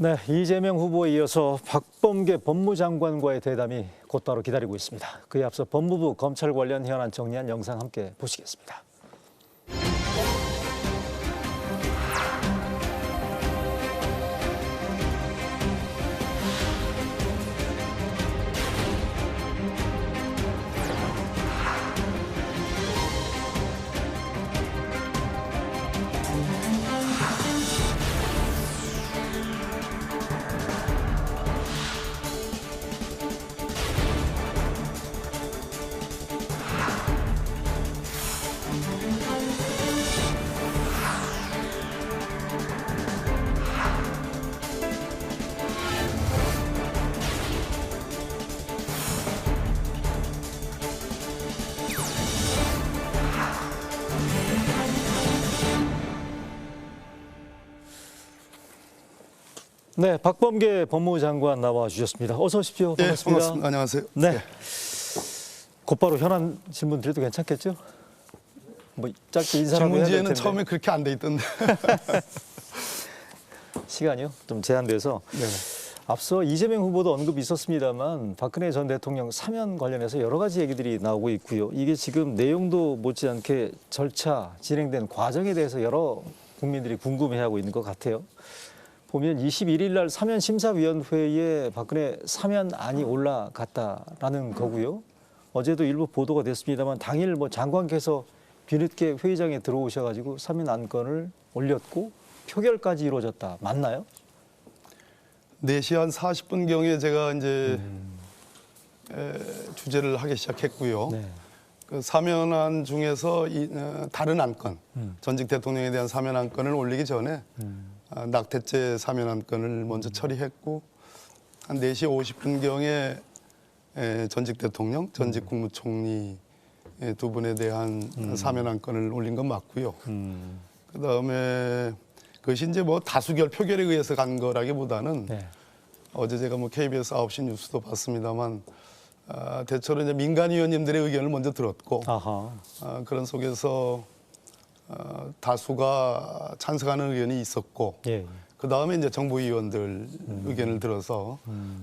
네, 이재명 후보에 이어서 박범계 법무장관과의 대담이 곧바로 기다리고 있습니다. 그에 앞서 법무부 검찰 관련 현안 정리한 영상 함께 보시겠습니다. 네, 박범계 법무장관 나와 주셨습니다. 어서 오십시오. 반갑습니다. 네, 반갑습니다. 안녕하세요. 네. 곧바로 현안 질문 드려도 괜찮겠죠? 뭐 짧게 인사라도 해야 될 텐데. 질문지에는 처음에 그렇게 안 돼 있던데. 시간이요? 좀 제한돼서. 네. 앞서 이재명 후보도 언급이 있었습니다만 박근혜 전 대통령 사면 관련해서 여러 가지 얘기들이 나오고 있고요. 이게 지금 내용도 못지않게 절차 진행된 과정에 대해서 여러 국민들이 궁금해하고 있는 것 같아요. 보면 21일 날 사면심사위원회에 박근혜 사면안이 올라갔다라는 거고요. 어제도 일부 보도가 됐습니다만 당일 뭐 장관께서 뒤늦게 회의장에 들어오셔가지고 사면 안건을 올렸고 표결까지 이루어졌다. 맞나요? 4시 한 40분경에 제가 이제 주재를 하기 시작했고요. 네. 그 사면안 중에서 다른 안건, 전직 대통령에 대한 사면 안건을 올리기 전에 낙태죄 사면 안건을 먼저 처리했고 한 4시 50분경에 전직 대통령, 전직 국무총리 두 분에 대한 사면 안건을 올린 건 맞고요. 그다음에 그것이 이제 뭐 다수결 표결에 의해서 간 거라기보다는 네. 어제 제가 뭐 KBS 9시 뉴스도 봤습니다만 대체로 이제 민간 의원님들의 의견을 먼저 들었고 그런 속에서 다수가 찬성하는 의견이 있었고 예. 그 다음에 이제 정부 의원들 의견을 들어서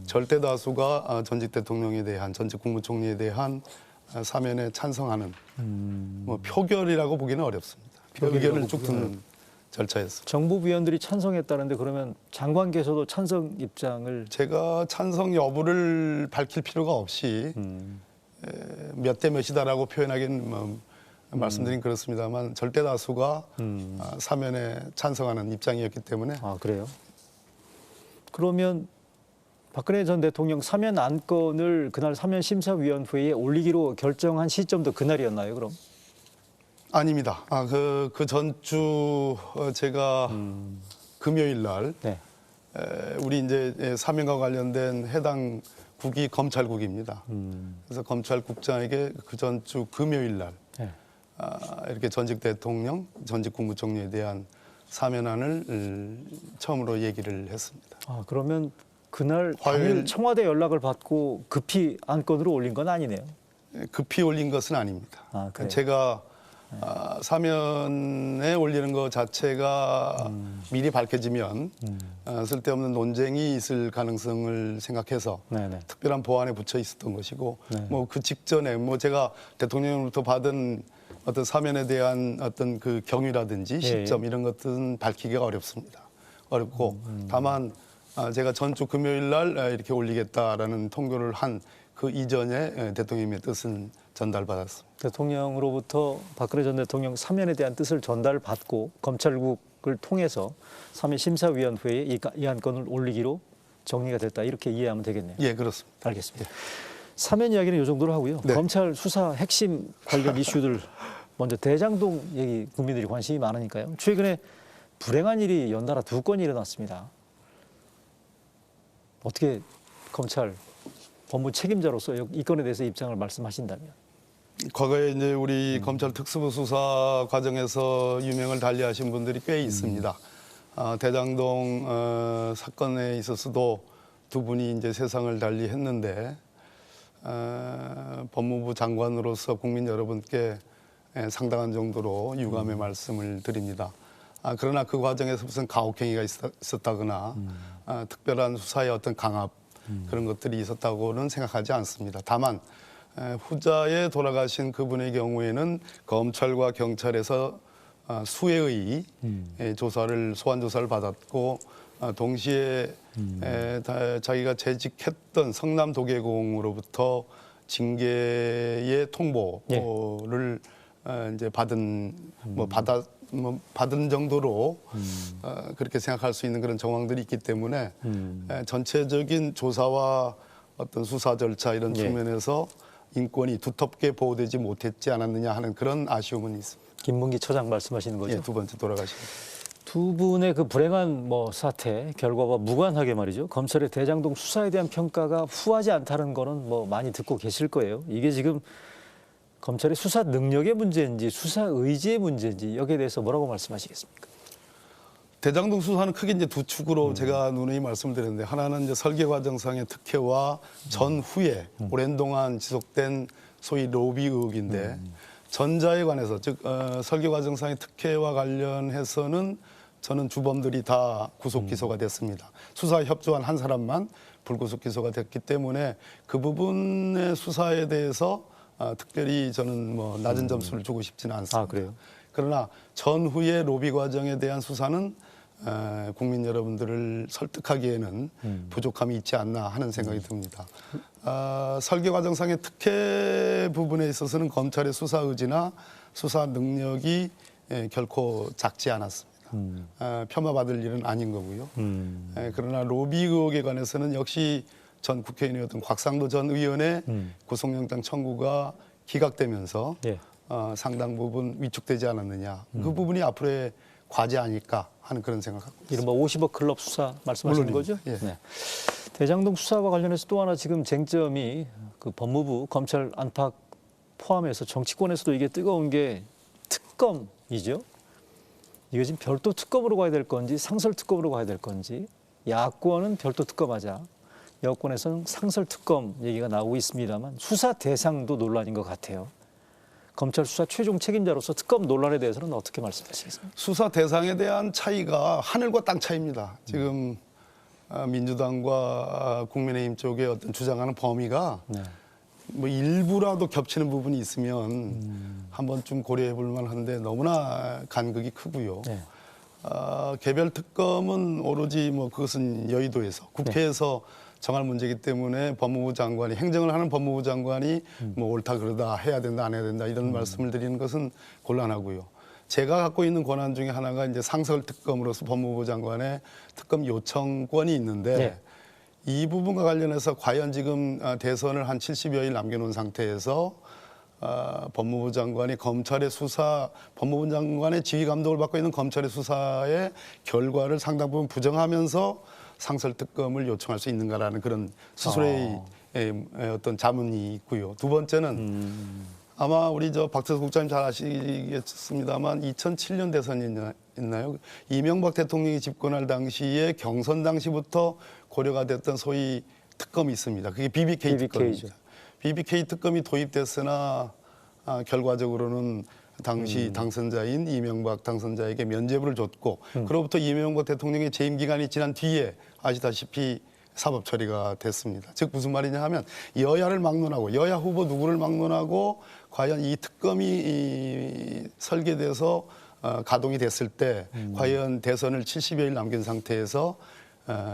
절대 다수가 전직 대통령에 대한 전직 국무총리에 대한 사면에 찬성하는 뭐 표결이라고 보기는 어렵습니다. 의견을 쭉 듣는 절차였습니다. 정부 위원들이 찬성했다는데 그러면 장관께서도 찬성 입장을 제가 찬성 여부를 밝힐 필요가 없이 몇 대 몇이다라고 표현하기는 말씀드린 그렇습니다만 절대 다수가 사면에 찬성하는 입장이었기 때문에. 아, 그래요? 그러면 박근혜 전 대통령 사면 안건을 그날 사면심사위원회에 올리기로 결정한 시점도 그날이었나요, 그럼? 아닙니다. 그 전주 제가 금요일 날 네. 우리 이제 사면과 관련된 해당 국이 검찰국입니다. 그래서 검찰국장에게 그 전주 금요일 날 네. 이렇게 전직 대통령, 전직 국무총리에 대한 사면안을 처음으로 얘기를 했습니다. 아, 그러면 그날 화요일 당일 청와대 연락을 받고 급히 안건으로 올린 건 아니네요. 급히 올린 것은 아닙니다. 아, 그래요? 제가 사면에 올리는 것 자체가 미리 밝혀지면 쓸데없는 논쟁이 있을 가능성을 생각해서 네네. 특별한 보안에 붙여 있었던 것이고 네. 뭐 그 직전에 뭐 제가 대통령으로부터 받은 어떤 사면에 대한 어떤 그 경위라든지 시점 이런 것들은 밝히기가 어렵습니다. 어렵고 다만 제가 전주 금요일 날 이렇게 올리겠다라는 통보를 한 그 이전에 대통령님의 뜻은 전달받았습니다. 대통령으로부터 박근혜 전 대통령 사면에 대한 뜻을 전달받고 검찰국을 통해서 사면심사위원회에 이 안건을 올리기로 정리가 됐다. 이렇게 이해하면 되겠네요. 예, 그렇습니다. 알겠습니다. 사면 이야기는 이 정도로 하고요. 네. 검찰 수사 핵심 관련 이슈들 먼저 대장동 얘기 국민들이 관심이 많으니까요. 최근에 불행한 일이 연달아 2건이 일어났습니다. 어떻게 검찰 법무 책임자로서 이 건에 대해서 입장을 말씀하신다면? 과거에 이제 우리 검찰 특수부 수사 과정에서 유명을 달리하신 분들이 꽤 있습니다. 대장동 사건에 있어서도 두 분이 이제 세상을 달리했는데 법무부 장관으로서 국민 여러분께 상당한 정도로 유감의 말씀을 드립니다. 그러나 그 과정에서 무슨 가혹행위가 있었다거나 특별한 수사의 어떤 강압 그런 것들이 있었다고는 생각하지 않습니다. 다만 후자에 돌아가신 그분의 경우에는 검찰과 경찰에서 수회의 조사를 소환 조사를 받았고 동시에 자기가 재직했던 성남도계공으로부터 징계의 통보를 이제 받은 정도로 그렇게 생각할 수 있는 그런 정황들이 있기 때문에 전체적인 조사와 어떤 수사 절차 이런 측면에서 인권이 두텁게 보호되지 못했지 않았느냐 하는 그런 아쉬움은 있습니다. 김문기 처장 말씀하시는 거죠? 예, 두 번째 돌아가신. 두 분의 그 불행한 사태 결과와 무관하게 말이죠. 검찰의 대장동 수사에 대한 평가가 후하지 않다는 거는 많이 듣고 계실 거예요. 이게 지금 검찰의 수사 능력의 문제인지 수사 의지의 문제인지 여기에 대해서 뭐라고 말씀하시겠습니까? 대장동 수사는 크게 이제 두 축으로 제가 누누이 말씀드렸는데 하나는 이제 설계 과정상의 특혜와 전후에 오랜 동안 지속된 소위 로비 의혹인데 전자에 관해서 즉 설계 과정상의 특혜와 관련해서는 저는 주범들이 다 구속 기소가 됐습니다. 수사에 협조한 한 사람만 불구속 기소가 됐기 때문에 그 부분의 수사에 대해서 특별히 저는 낮은 점수를 주고 싶지는 않습니다. 아, 그래요? 그러나 전후의 로비 과정에 대한 수사는 국민 여러분들을 설득하기에는 부족함이 있지 않나 하는 생각이 듭니다. 설계 과정상의 특혜 부분에 있어서는 검찰의 수사 의지나 수사 능력이 결코 작지 않았습니다. 폄하받을 일은 아닌 거고요. 그러나 로비 의혹에 관해서는 역시 전 국회의원이었던 곽상도 전 의원의 구속영장 청구가 기각되면서 상당 부분 위축되지 않았느냐. 그 부분이 앞으로의 과제 아닐까 하는 그런 생각하고 있습니다. 이른바 50억 클럽 수사 말씀하시는 거죠? 예. 네. 대장동 수사와 관련해서 또 하나 지금 쟁점이 그 법무부 검찰 안팎 포함해서 정치권에서도 이게 뜨거운 게 특검이죠. 이거 지금 별도 특검으로 가야 될 건지 상설 특검으로 가야 될 건지 야권은 별도 특검하자. 여권에서는 상설 특검 얘기가 나오고 있습니다만 수사 대상도 논란인 것 같아요. 검찰 수사 최종 책임자로서 특검 논란에 대해서는 어떻게 말씀하시겠습니까? 수사 대상에 대한 차이가 하늘과 땅 차이입니다. 지금 민주당과 국민의힘 쪽의 어떤 주장하는 범위가 일부라도 겹치는 부분이 있으면 한 번쯤 고려해 볼 만한데 너무나 간극이 크고요. 개별 특검은 오로지 그것은 여의도에서 국회에서 정할 문제이기 때문에 법무부 장관이 행정을 하는 법무부 장관이 옳다 그러다 해야 된다 안 해야 된다 이런 말씀을 드리는 것은 곤란하고요. 제가 갖고 있는 권한 중에 하나가 이제 상설 특검으로서 법무부 장관의 특검 요청권이 있는데 이 부분과 관련해서 과연 지금 대선을 한 70여일 남겨놓은 상태에서 법무부 장관이 검찰의 수사, 법무부 장관의 지휘 감독을 받고 있는 검찰의 수사의 결과를 상당 부분 부정하면서 상설 특검을 요청할 수 있는가라는 그런 스스로의 어떤 자문이 있고요. 두 번째는 아마 우리 박태수 국장님 잘 아시겠습니다만 2007년 대선이 있나요? 이명박 대통령이 집권할 당시에 경선 당시부터 고려가 됐던 소위 특검이 있습니다. 그게 BBK 특검입니다. BBK 특검이 도입됐으나 결과적으로는 당시 당선자인 이명박 당선자에게 면죄부를 줬고 그로부터 이명박 대통령의 재임 기간이 지난 뒤에 아시다시피 사법 처리가 됐습니다. 즉 무슨 말이냐 하면 여야를 막론하고 여야 후보 누구를 막론하고 과연 이 특검이 설계돼서 가동이 됐을 때 과연 대선을 70여일 남긴 상태에서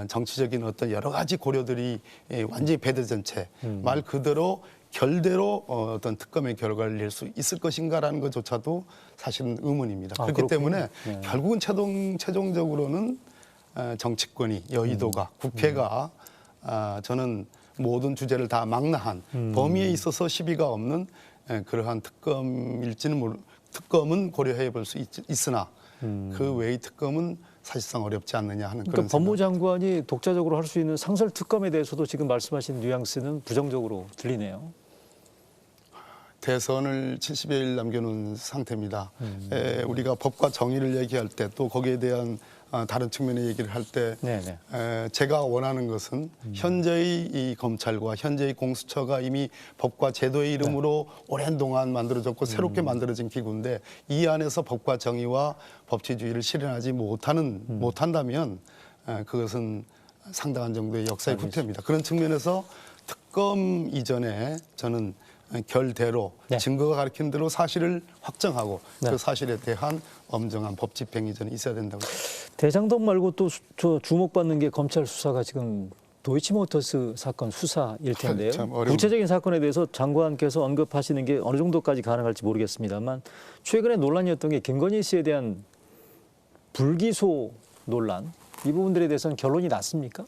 정치적인 어떤 여러 가지 고려들이 완전히 배제된 채 말 그대로 결대로 어떤 특검의 결과를 낼 수 있을 것인가라는 것조차도 사실은 의문입니다. 그렇기 때문에 결국은 최종적으로는 정치권이 여의도가 국회가 저는 모든 주제를 다 망라한 범위에 있어서 시비가 없는 그러한 특검일지는 특검은 고려해 볼 수 있으나 그 외의 특검은 사실상 어렵지 않느냐 하는 그런 법무부 장관이 독자적으로 할 수 있는 상설 특검에 대해서도 지금 말씀하신 뉘앙스는 부정적으로 들리네요. 대선을 70여일 남겨놓은 상태입니다. 우리가 법과 정의를 얘기할 때 또 거기에 대한 다른 측면의 얘기를 할 때 제가 원하는 것은 현재의 이 검찰과 현재의 공수처가 이미 법과 제도의 이름으로 오랜 동안 만들어졌고 새롭게 만들어진 기구인데 이 안에서 법과 정의와 법치주의를 실현하지 못한다면 그것은 상당한 정도의 역사의 후퇴입니다. 그런 측면에서 특검 이전에 저는 결대로 네. 증거가 가리키는 대로 사실을 확정하고 네. 그 사실에 대한 엄정한 법 집행이 저는 있어야 된다고 생각합니다. 대장동 말고 또 저 주목받는 게 검찰 수사가 지금 도이치모터스 사건 수사일 텐데요. 참 어려운- 구체적인 사건에 대해서 장관께서 언급하시는 게 어느 정도까지 가능할지 모르겠습니다만 최근에 논란이었던 게 김건희 씨에 대한 불기소 논란 이 부분들에 대해서는 결론이 났습니까?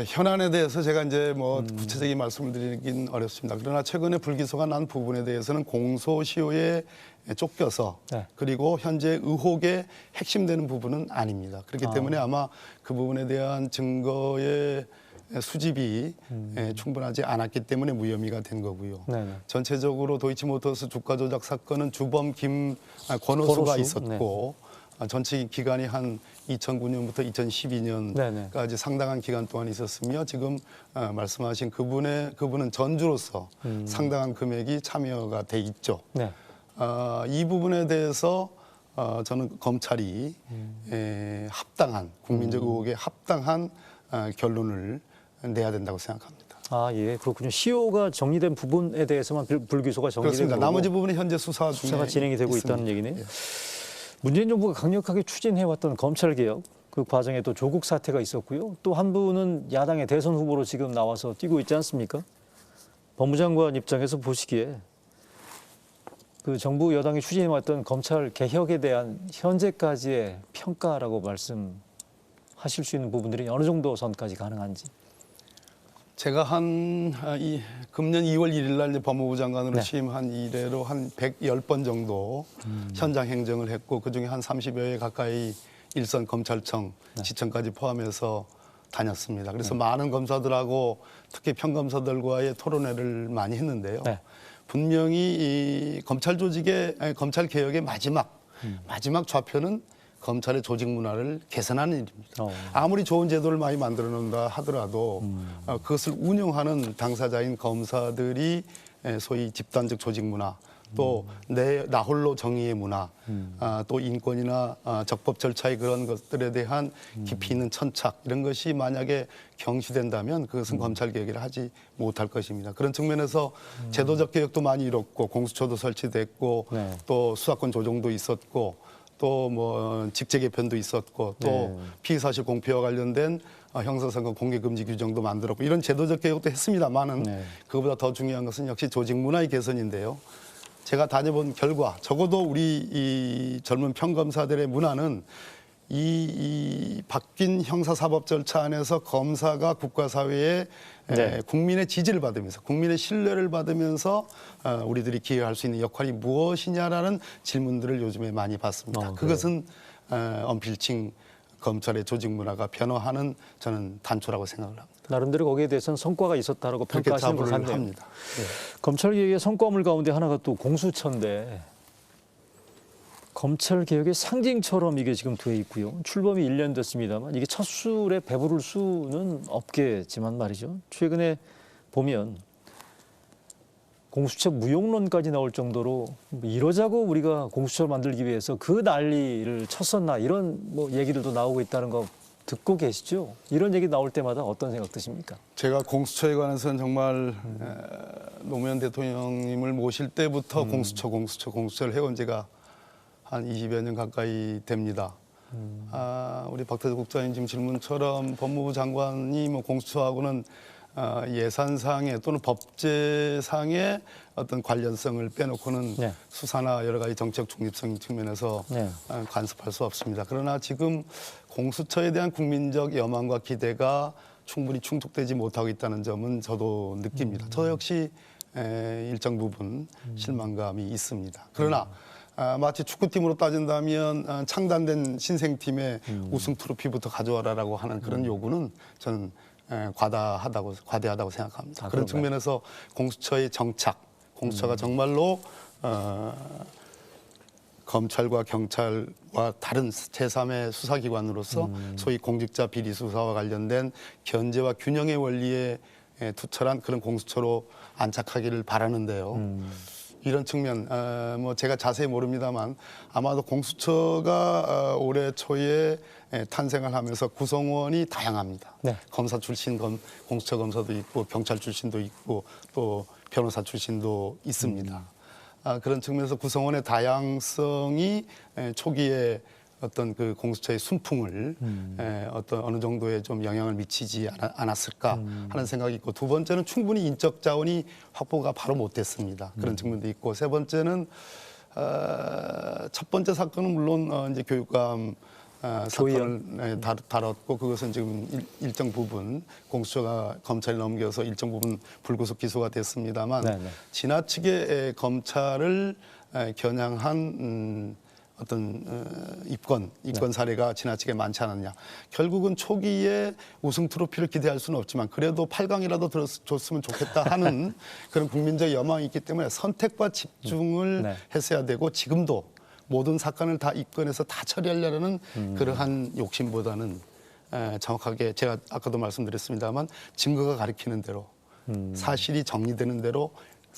현안에 대해서 제가 이제 뭐 구체적인 말씀을 드리긴 어렵습니다. 그러나 최근에 불기소가 난 부분에 대해서는 공소시효에 쫓겨서 네. 그리고 현재 의혹의 핵심되는 부분은 아닙니다. 그렇기 때문에 아마 그 부분에 대한 증거의 수집이 충분하지 않았기 때문에 무혐의가 된 거고요. 네네. 전체적으로 도이치모터스 주가 조작 사건은 주범 권오수가 권오수? 있었고 전체 기간이 한 2009년부터 2012년까지 상당한 기간 동안 있었으며 지금 말씀하신 그분은 전주로서 상당한 금액이 참여가 돼 있죠. 네. 이 부분에 대해서 저는 검찰이 합당한 국민적 의혹에 합당한 결론을 내야 된다고 생각합니다. 아, 예, 그렇군요. 시효가 정리된 부분에 대해서만 불기소가 정리된 그렇습니다. 거고 나머지 부분은 현재 수사가 진행이 되고 있습니다. 있다는 얘기네요. 예. 문재인 정부가 강력하게 추진해왔던 검찰개혁 그 과정에 또 조국 사태가 있었고요. 또 한 분은 야당의 대선 후보로 지금 나와서 뛰고 있지 않습니까? 법무장관 입장에서 보시기에 그 정부 여당이 추진해왔던 검찰 개혁에 대한 현재까지의 평가라고 말씀하실 수 있는 부분들이 어느 정도 선까지 가능한지. 제가 금년 2월 1일 날 이제 법무부 장관으로 네. 취임한 이래로 한 110번 정도 현장 행정을 했고 그중에 한 30여 회 가까이 일선 검찰청, 지청까지 포함해서 다녔습니다. 그래서 많은 검사들하고 특히 평검사들과의 토론회를 많이 했는데요. 네. 분명히 이 검찰 검찰 개혁의 마지막 좌표는 검찰의 조직 문화를 개선하는 일입니다. 아무리 좋은 제도를 많이 만들어 놓는다 하더라도 그것을 운영하는 당사자인 검사들이 소위 집단적 조직 문화, 또 나 홀로 정의의 문화, 또 인권이나 적법 절차의 그런 것들에 대한 깊이 있는 천착 이런 것이 만약에 경시된다면 그것은 검찰 개혁을 하지 못할 것입니다. 그런 측면에서 제도적 개혁도 많이 이뤘고 공수처도 설치됐고 네. 또 수사권 조정도 있었고 또 뭐 직제 개편도 있었고 또 네. 피의사실 공표와 관련된 형사사건 공개금지 규정도 만들었고 이런 제도적 개혁도 했습니다만은 네. 그거보다 더 중요한 것은 역시 조직 문화의 개선인데요. 제가 다녀본 결과 적어도 우리 이 젊은 평검사들의 문화는 이 바뀐 형사사법 절차 안에서 검사가 국가사회에 네. 국민의 지지를 받으면서 국민의 신뢰를 받으면서 우리들이 기여할 수 있는 역할이 무엇이냐라는 질문들을 요즘에 많이 받습니다. 그것은 언필칭 검찰의 조직 문화가 변화하는 저는 단초라고 생각을 합니다. 나름대로 거기에 대해서는 성과가 있었다라고 그렇게 평가하시는 것 자부를 같네요. 합니다. 네. 검찰 개혁의 성과물 가운데 하나가 또 공수처인데 검찰 개혁의 상징처럼 이게 지금 돼 있고요. 출범이 1년 됐습니다만 이게 첫 술에 배부를 수는 없겠지만 말이죠. 최근에 보면 공수처 무용론까지 나올 정도로 이러자고 우리가 공수처를 만들기 위해서 그 난리를 쳤었나 이런 뭐 얘기들도 나오고 있다는 거 듣고 계시죠? 이런 얘기 나올 때마다 어떤 생각 드십니까? 제가 공수처에 관해서는 정말 노무현 대통령님을 모실 때부터 공수처를 해온 지가 한 20여 년 가까이 됩니다. 우리 박태수 국장님 지금 질문처럼 법무부 장관이 뭐 공수처하고는 예산상의 또는 법제상의 어떤 관련성을 빼놓고는 네. 수사나 여러 가지 정책 중립성 측면에서 네. 간섭할 수 없습니다. 그러나 지금 공수처에 대한 국민적 여망과 기대가 충분히 충족되지 못하고 있다는 점은 저도 느낍니다. 저 역시 일정 부분 실망감이 있습니다. 그러나 마치 축구팀으로 따진다면 창단된 신생팀의 우승 트로피부터 가져와라라고 하는 그런 요구는 저는 과대하다고 생각합니다. 그런 측면에서 공수처의 정착, 공수처가 정말로 검찰과 경찰과 다른 제3의 수사기관으로서 소위 공직자 비리 수사와 관련된 견제와 균형의 원리에 투철한 그런 공수처로 안착하기를 바라는데요. 이런 측면, 뭐 제가 자세히 모릅니다만 아마도 공수처가 올해 초에 탄생을 하면서 구성원이 다양합니다. 네. 검사 출신 공수처 검사도 있고 경찰 출신도 있고 또 변호사 출신도 있습니다. 그런 측면에서 구성원의 다양성이 초기에 어떤 그 공수처의 순풍을 어떤 어느 정도의 좀 영향을 미치지 않았을까 하는 생각이 있고, 두 번째는 충분히 인적 자원이 확보가 바로 못 됐습니다. 그런 측면도 있고, 세 번째는 첫 번째 사건은 물론 이제 교육감 사건을 다뤘고, 그것은 지금 일정 부분 공수처가 검찰에 넘겨서 일정 부분 불구속 기소가 됐습니다만, 네네. 지나치게 검찰을 겨냥한 어떤 입건 사례가 지나치게 많지 않았냐. 결국은 초기에 우승 트로피를 기대할 수는 없지만 그래도 8강이라도 줬으면 좋겠다 하는 그런 국민적 여망이 있기 때문에 선택과 집중을 네. 했어야 되고, 지금도 모든 사건을 다 입건해서 다 처리하려는 그러한 욕심보다는 정확하게 제가 아까도 말씀드렸습니다만 증거가 가리키는 대로 사실이 정리되는 대로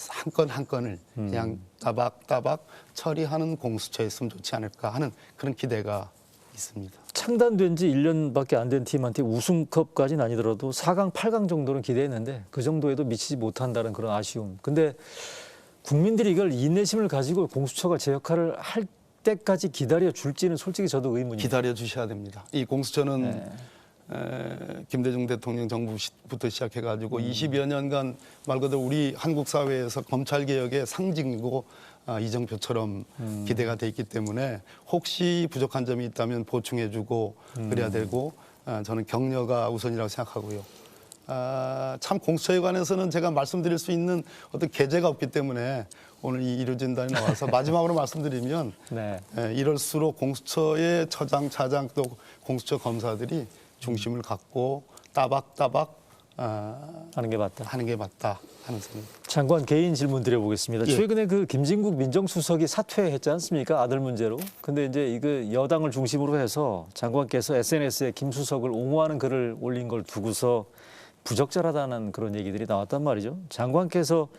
한 건 한 건을 그냥 따박따박 처리하는 공수처였으면 좋지 않을까 하는 그런 기대가 있습니다. 창단된 지 1년밖에 안 된 팀한테 우승컵까지는 아니더라도 4강, 8강 정도는 기대했는데 그 정도에도 미치지 못한다는 그런 아쉬움. 근데 국민들이 이걸 인내심을 가지고 공수처가 제 역할을 할 때까지 기다려 줄지는 솔직히 저도 의문입니다. 기다려 주셔야 됩니다. 이 공수처는 김대중 대통령 정부부터 시작해가지고 20여 년간 말 그대로 우리 한국 사회에서 검찰 개혁의 상징이고 이정표처럼 기대가 돼 있기 때문에 혹시 부족한 점이 있다면 보충해주고 그래야 되고, 저는 격려가 우선이라고 생각하고요. 참 공수처에 관해서는 제가 말씀드릴 수 있는 어떤 계제가 없기 때문에 오늘 이 이루진단에 나와서 마지막으로 말씀드리면 네. 이럴수록 공수처의 처장, 차장 또 공수처 검사들이 중심을 갖고 따박따박 하는 게 맞다. 하는 게 맞다 하는 생각. 장관 개인 질문 드려보겠습니다. 예. 최근에 그 김진국 민정수석이 사퇴했지 않습니까? 아들 문제로. 근데 이제 이거 여당을 중심으로 해서 장관께서 SNS에 김 수석을 옹호하는 글을 올린 걸 두고서 부적절하다는 그런 얘기들이 나왔단 말이죠. 장관께서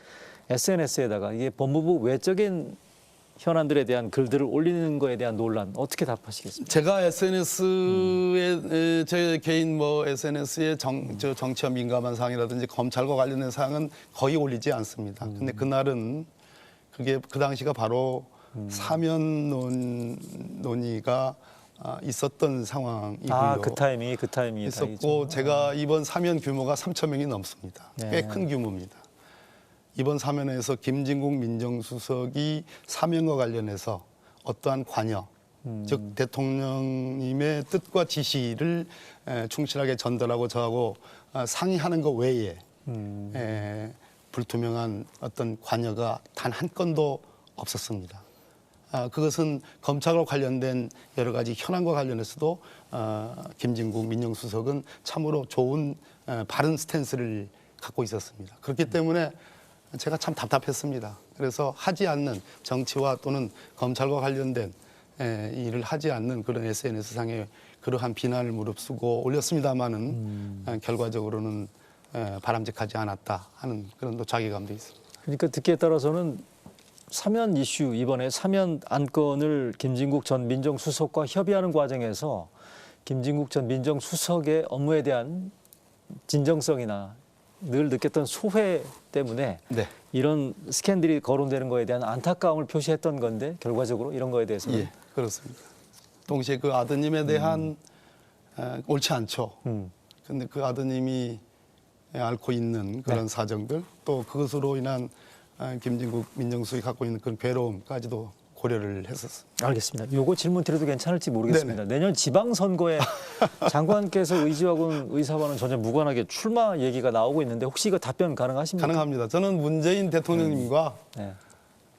SNS에다가 이게 법무부 외적인 현안들에 대한 글들을 올리는 거에 대한 논란 어떻게 답하시겠습니까? 제가 SNS에 제 개인 뭐 SNS에 정치와 민감한 사항이라든지 검찰과 관련된 사항은 거의 올리지 않습니다. 근데 그날은 그게 그 당시가 바로 사면 논의가 있었던 상황이고요. 그 타이밍이 있었고, 제가 이번 사면 규모가 3천 명이 넘습니다. 꽤 큰 규모입니다. 이번 사면에서 김진국 민정수석이 사면과 관련해서 어떠한 관여, 즉 대통령님의 뜻과 지시를 충실하게 전달하고 저하고 상의하는 것 외에 불투명한 어떤 관여가 단 한 건도 없었습니다. 그것은 검찰과 관련된 여러 가지 현안과 관련해서도 김진국 민정수석은 참으로 좋은 바른 스탠스를 갖고 있었습니다. 그렇기 때문에 제가 참 답답했습니다. 그래서 하지 않는 정치와 또는 검찰과 관련된 일을 하지 않는 그런 SNS상에 그러한 비난을 무릅쓰고 올렸습니다마는 결과적으로는 바람직하지 않았다 하는 그런 또 자괴감도 있습니다. 그러니까 듣기에 따라서는 사면 이슈, 이번에 사면 안건을 김진국 전 민정수석과 협의하는 과정에서 김진국 전 민정수석의 업무에 대한 진정성이나 늘 느꼈던 소회 때문에 네. 이런 스캔들이 거론되는 거에 대한 안타까움을 표시했던 건데 결과적으로 이런 거에 대해서는 예, 그렇습니다. 동시에 그 아드님에 대한 옳지 않죠. 근데 그 아드님이 앓고 있는 그런 사정들, 또 그것으로 인한 김진국 민정수석이 갖고 있는 그런 괴로움까지도 고려를 했었습니다. 알겠습니다. 요거 질문 드려도 괜찮을지 모르겠습니다. 내년 지방선거에 장관께서 의지하고는 의사와는 전혀 무관하게 출마 얘기가 나오고 있는데 혹시 이거 답변 가능하십니까? 가능합니다. 저는 문재인 대통령님과 네.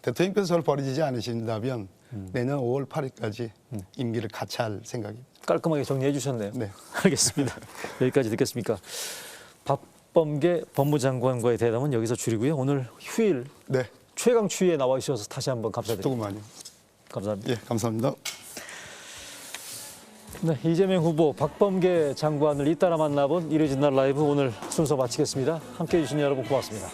대통령께서 저를 버리지 않으신다면 내년 5월 8일까지 임기를 같이 할 생각입니다. 깔끔하게 정리해 주셨네요. 네. 알겠습니다. 여기까지 듣겠습니까? 박범계 법무장관과의 대담은 여기서 줄이고요. 오늘 휴일 네. 최강 추위에 나와 주셔서 다시 한번 감사드립니다. 조금만요. 감사합니다. 예, 감사합니다. 네, 이재명 후보, 박범계 장관을 잇따라 만나본 이루어진 날 라이브 오늘 순서 마치겠습니다. 함께해 주신 여러분 고맙습니다.